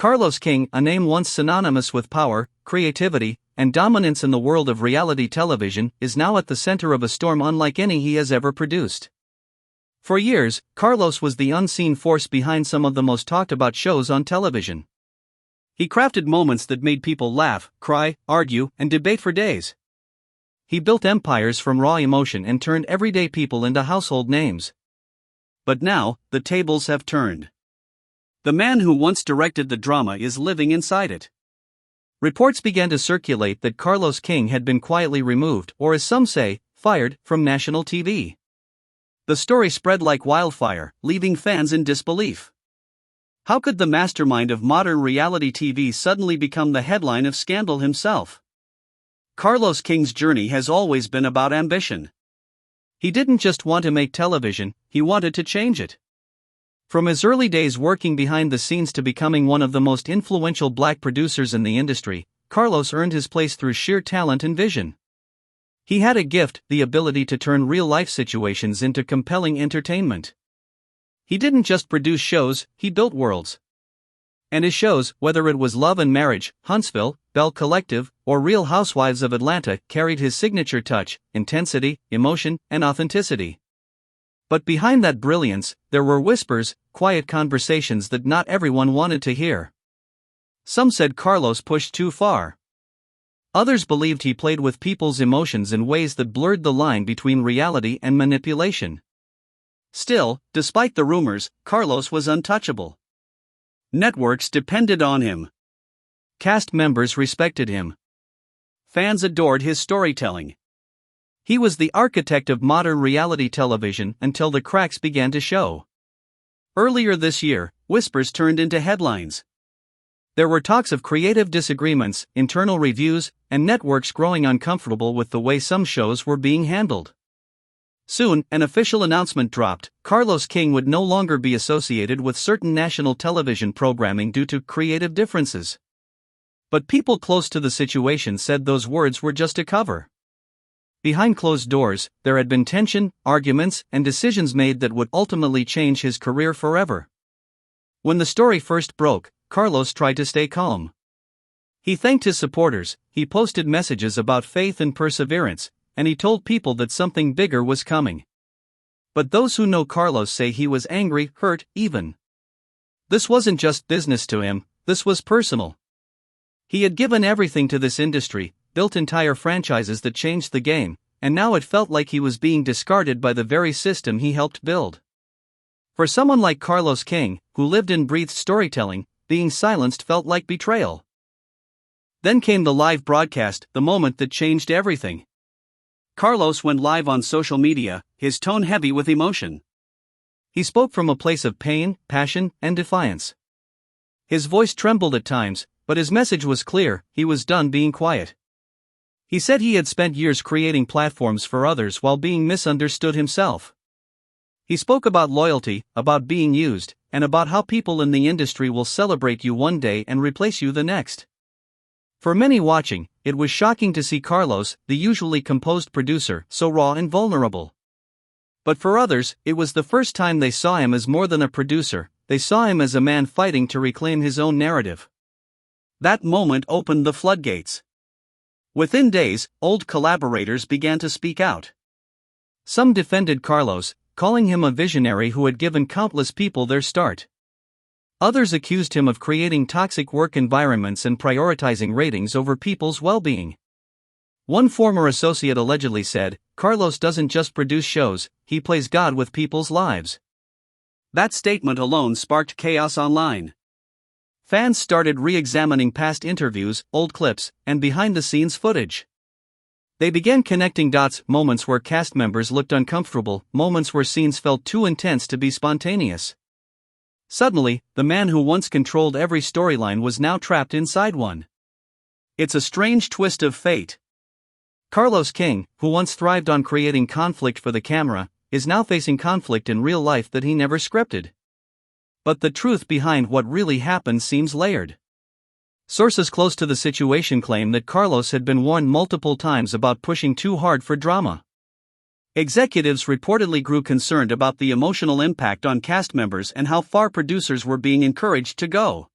Carlos King, a name once synonymous with power, creativity, and dominance in the world of reality television, is now at the center of a storm unlike any he has ever produced. For years, Carlos was the unseen force behind some of the most talked about shows on television. He crafted moments that made people laugh, cry, argue, and debate for days. He built empires from raw emotion and turned everyday people into household names. But now, the tables have turned. The man who once directed the drama is living inside it. Reports began to circulate that Carlos King had been quietly removed, or as some say, fired, from national TV. The story spread like wildfire, leaving fans in disbelief. How could the mastermind of modern reality TV suddenly become the headline of scandal himself? Carlos King's journey has always been about ambition. He didn't just want to make television, he wanted to change it. From his early days working behind the scenes to becoming one of the most influential black producers in the industry, Carlos earned his place through sheer talent and vision. He had a gift, the ability to turn real-life situations into compelling entertainment. He didn't just produce shows, he built worlds. And his shows, whether it was Love and Marriage, Huntsville, Bell Collective, or Real Housewives of Atlanta, carried his signature touch, intensity, emotion, and authenticity. But behind that brilliance, there were whispers, quiet conversations that not everyone wanted to hear. Some said Carlos pushed too far. Others believed he played with people's emotions in ways that blurred the line between reality and manipulation. Still, despite the rumors, Carlos was untouchable. Networks depended on him. Cast members respected him. Fans adored his storytelling. He was the architect of modern reality television until the cracks began to show. Earlier this year, whispers turned into headlines. There were talks of creative disagreements, internal reviews, and networks growing uncomfortable with the way some shows were being handled. Soon, an official announcement dropped: Carlos King would no longer be associated with certain national television programming due to creative differences. But people close to the situation said those words were just a cover. Behind closed doors, there had been tension, arguments, and decisions made that would ultimately change his career forever. When the story first broke, Carlos tried to stay calm. He thanked his supporters, he posted messages about faith and perseverance, and he told people that something bigger was coming. But those who know Carlos say he was angry, hurt, even. This wasn't just business to him, this was personal. He had given everything to this industry, built entire franchises that changed the game, and now it felt like he was being discarded by the very system he helped build. For someone like Carlos King, who lived and breathed storytelling, being silenced felt like betrayal. Then came the live broadcast, the moment that changed everything. Carlos went live on social media, his tone heavy with emotion. He spoke from a place of pain, passion, and defiance. His voice trembled at times, but his message was clear: he was done being quiet. He said he had spent years creating platforms for others while being misunderstood himself. He spoke about loyalty, about being used, and about how people in the industry will celebrate you one day and replace you the next. For many watching, it was shocking to see Carlos, the usually composed producer, so raw and vulnerable. But for others, it was the first time they saw him as more than a producer, they saw him as a man fighting to reclaim his own narrative. That moment opened the floodgates. Within days, old collaborators began to speak out. Some defended Carlos, calling him a visionary who had given countless people their start. Others accused him of creating toxic work environments and prioritizing ratings over people's well-being. One former associate allegedly said, "Carlos doesn't just produce shows, he plays God with people's lives." That statement alone sparked chaos online. Fans started re-examining past interviews, old clips, and behind-the-scenes footage. They began connecting dots: moments where cast members looked uncomfortable, moments where scenes felt too intense to be spontaneous. Suddenly, the man who once controlled every storyline was now trapped inside one. It's a strange twist of fate. Carlos King, who once thrived on creating conflict for the camera, is now facing conflict in real life that he never scripted. But the truth behind what really happened seems layered. Sources close to the situation claim that Carlos had been warned multiple times about pushing too hard for drama. Executives reportedly grew concerned about the emotional impact on cast members and how far producers were being encouraged to go.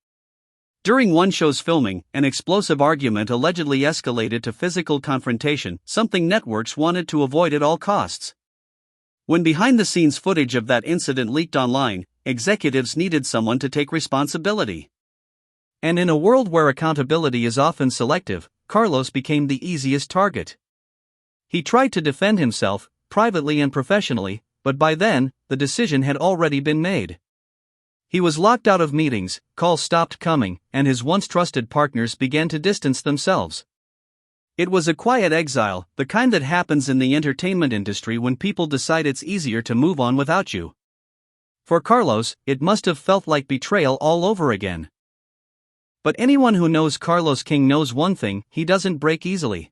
During one show's filming, an explosive argument allegedly escalated to physical confrontation, something networks wanted to avoid at all costs. When behind-the-scenes footage of that incident leaked online, executives needed someone to take responsibility. And in a world where accountability is often selective, Carlos became the easiest target. He tried to defend himself, privately and professionally, but by then, the decision had already been made. He was locked out of meetings, calls stopped coming, and his once trusted partners began to distance themselves. It was a quiet exile, the kind that happens in the entertainment industry when people decide it's easier to move on without you. For Carlos, it must have felt like betrayal all over again. But anyone who knows Carlos King knows one thing: he doesn't break easily.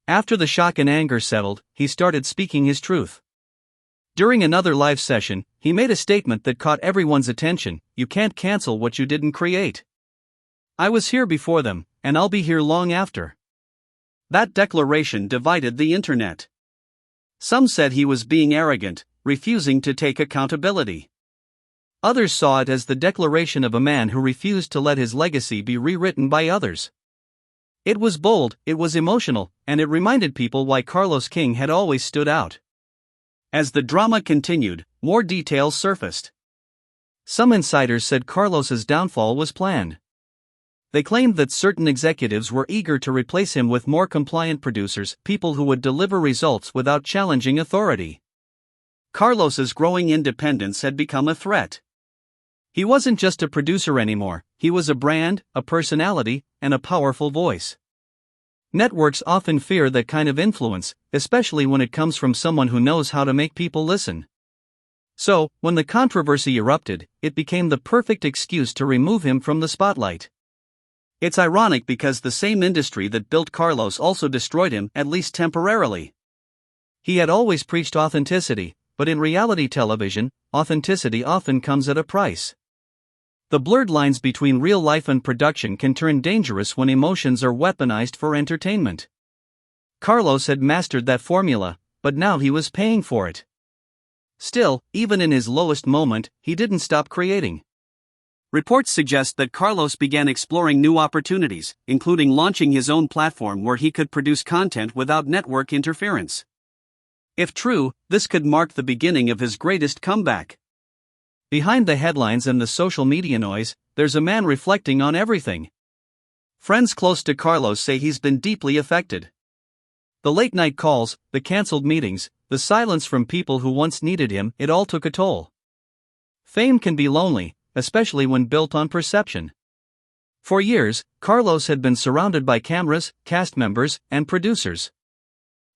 After the shock and anger settled, he started speaking his truth. During another live session, he made a statement that caught everyone's attention: "You can't cancel what you didn't create. I was here before them, and I'll be here long after." That declaration divided the internet. Some said he was being arrogant, refusing to take accountability. Others saw it as the declaration of a man who refused to let his legacy be rewritten by others. It was bold, it was emotional, and it reminded people why Carlos King had always stood out. As the drama continued, more details surfaced. Some insiders said Carlos's downfall was planned. They claimed that certain executives were eager to replace him with more compliant producers, people who would deliver results without challenging authority. Carlos's growing independence had become a threat. He wasn't just a producer anymore, he was a brand, a personality, and a powerful voice. Networks often fear that kind of influence, especially when it comes from someone who knows how to make people listen. So, when the controversy erupted, it became the perfect excuse to remove him from the spotlight. It's ironic because the same industry that built Carlos also destroyed him, at least temporarily. He had always preached authenticity, but in reality television, authenticity often comes at a price. The blurred lines between real life and production can turn dangerous when emotions are weaponized for entertainment. Carlos had mastered that formula, but now he was paying for it. Still, even in his lowest moment, he didn't stop creating. Reports suggest that Carlos began exploring new opportunities, including launching his own platform where he could produce content without network interference. If true, this could mark the beginning of his greatest comeback. Behind the headlines and the social media noise, there's a man reflecting on everything. Friends close to Carlos say he's been deeply affected. The late-night calls, the cancelled meetings, the silence from people who once needed him, it all took a toll. Fame can be lonely, especially when built on perception. For years, Carlos had been surrounded by cameras, cast members, and producers.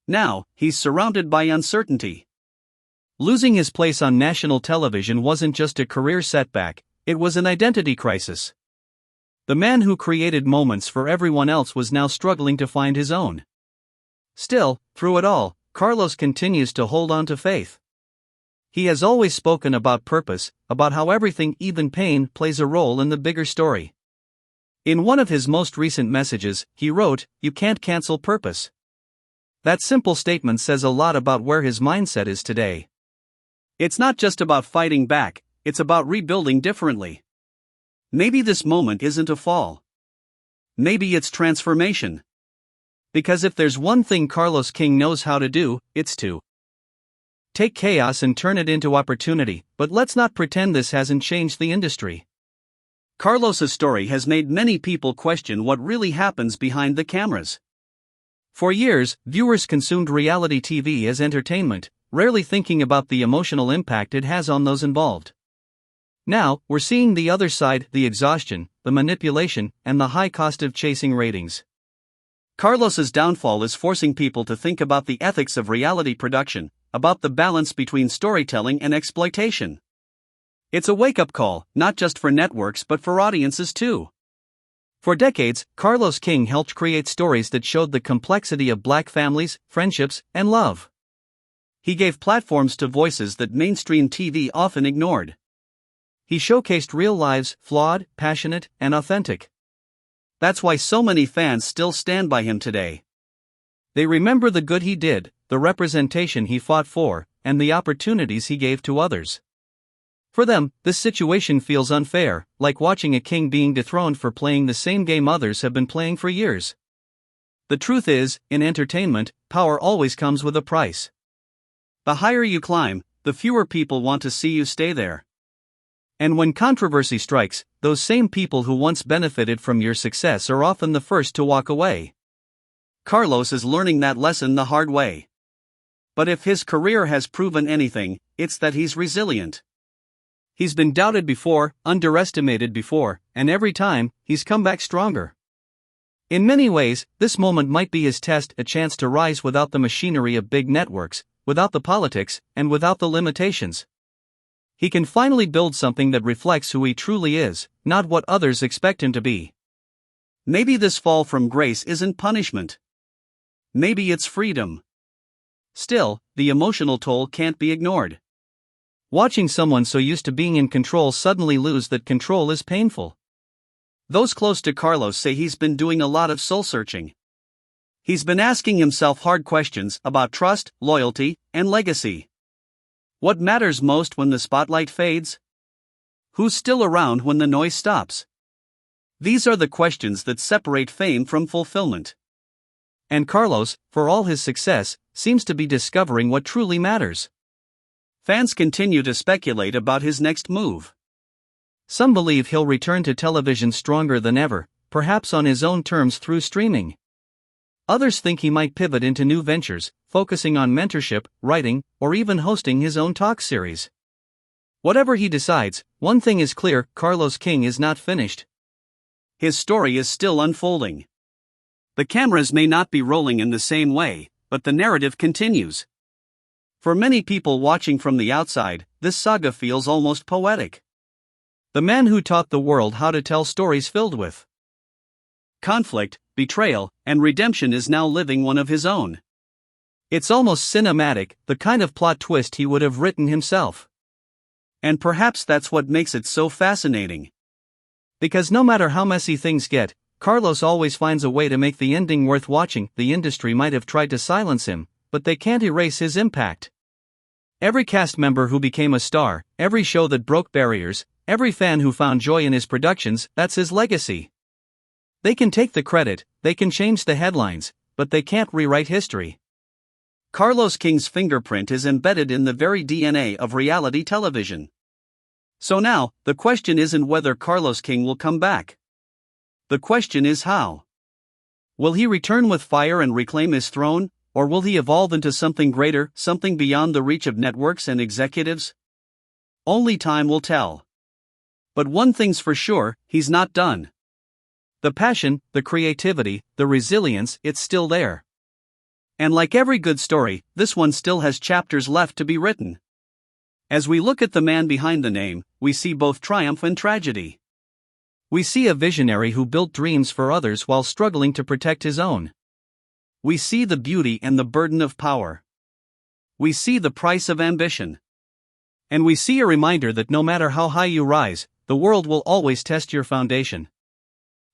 Now, he's surrounded by uncertainty. Losing his place on national television wasn't just a career setback, it was an identity crisis. The man who created moments for everyone else was now struggling to find his own. Still, through it all, Carlos continues to hold on to faith. He has always spoken about purpose, about how everything, even pain, plays a role in the bigger story. In one of his most recent messages, he wrote, "You can't cancel purpose." That simple statement says a lot about where his mindset is today. It's not just about fighting back, it's about rebuilding differently. Maybe this moment isn't a fall. Maybe it's transformation. Because if there's one thing Carlos King knows how to do, it's to take chaos and turn it into opportunity, but let's not pretend this hasn't changed the industry. Carlos's story has made many people question what really happens behind the cameras. For years, viewers consumed reality TV as entertainment, rarely thinking about the emotional impact it has on those involved. Now, we're seeing the other side: the exhaustion, the manipulation, and the high cost of chasing ratings. Carlos's downfall is forcing people to think about the ethics of reality production, about the balance between storytelling and exploitation. It's a wake-up call, not just for networks but for audiences too. For decades, Carlos King helped create stories that showed the complexity of Black families, friendships, and love. He gave platforms to voices that mainstream TV often ignored. He showcased real lives, flawed, passionate, and authentic. That's why so many fans still stand by him today. They remember the good he did, the representation he fought for, and the opportunities he gave to others. For them, this situation feels unfair, like watching a king being dethroned for playing the same game others have been playing for years. The truth is, in entertainment, power always comes with a price. The higher you climb, the fewer people want to see you stay there. And when controversy strikes, those same people who once benefited from your success are often the first to walk away. Carlos is learning that lesson the hard way. But if his career has proven anything, it's that he's resilient. He's been doubted before, underestimated before, and every time, he's come back stronger. In many ways, this moment might be his test, a chance to rise without the machinery of big networks, without the politics, and without the limitations. He can finally build something that reflects who he truly is, not what others expect him to be. Maybe this fall from grace isn't punishment. Maybe it's freedom. Still, the emotional toll can't be ignored. Watching someone so used to being in control suddenly lose that control is painful. Those close to Carlos say he's been doing a lot of soul-searching. He's been asking himself hard questions about trust, loyalty, and legacy. What matters most when the spotlight fades? Who's still around when the noise stops? These are the questions that separate fame from fulfillment. And Carlos, for all his success, seems to be discovering what truly matters. Fans continue to speculate about his next move. Some believe he'll return to television stronger than ever, perhaps on his own terms through streaming. Others think he might pivot into new ventures, focusing on mentorship, writing, or even hosting his own talk series. Whatever he decides, one thing is clear: Carlos King is not finished. His story is still unfolding. The cameras may not be rolling in the same way, but the narrative continues. For many people watching from the outside, this saga feels almost poetic. The man who taught the world how to tell stories filled with conflict, betrayal, and redemption is now living one of his own. It's almost cinematic, the kind of plot twist he would have written himself. And perhaps that's what makes it so fascinating. Because no matter how messy things get, Carlos always finds a way to make the ending worth watching. The industry might have tried to silence him, but they can't erase his impact. Every cast member who became a star, every show that broke barriers, every fan who found joy in his productions, that's his legacy. They can take the credit, they can change the headlines, but they can't rewrite history. Carlos King's fingerprint is embedded in the very DNA of reality television. So now, the question isn't whether Carlos King will come back. The question is how. Will he return with fire and reclaim his throne, or will he evolve into something greater, something beyond the reach of networks and executives? Only time will tell. But one thing's for sure, he's not done. The passion, the creativity, the resilience, it's still there. And like every good story, this one still has chapters left to be written. As we look at the man behind the name, we see both triumph and tragedy. We see a visionary who built dreams for others while struggling to protect his own. We see the beauty and the burden of power. We see the price of ambition. And we see a reminder that no matter how high you rise, the world will always test your foundation.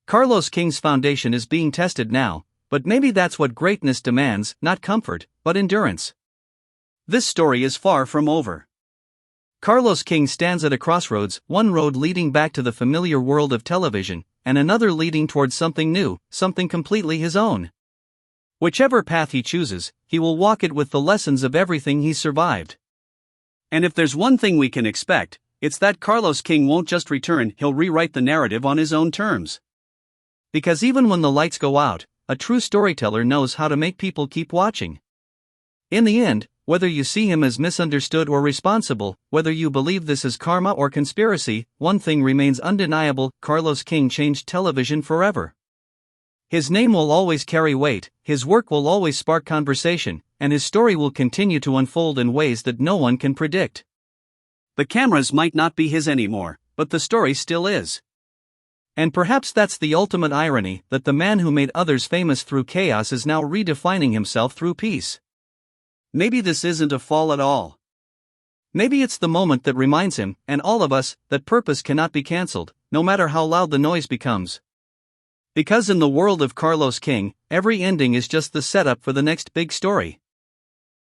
Carlos King's foundation is being tested now, but maybe that's what greatness demands, not comfort, but endurance. This story is far from over. Carlos King stands at a crossroads, one road leading back to the familiar world of television, and another leading towards something new, something completely his own. Whichever path he chooses, he will walk it with the lessons of everything he's survived. And if there's one thing we can expect, it's that Carlos King won't just return, he'll rewrite the narrative on his own terms. Because even when the lights go out, a true storyteller knows how to make people keep watching. In the end, whether you see him as misunderstood or responsible, whether you believe this is karma or conspiracy, one thing remains undeniable: Carlos King changed television forever. His name will always carry weight, his work will always spark conversation, and his story will continue to unfold in ways that no one can predict. The cameras might not be his anymore, but the story still is. And perhaps that's the ultimate irony, that the man who made others famous through chaos is now redefining himself through peace. Maybe this isn't a fall at all. Maybe it's the moment that reminds him, and all of us, that purpose cannot be cancelled, no matter how loud the noise becomes. Because in the world of Carlos King, every ending is just the setup for the next big story.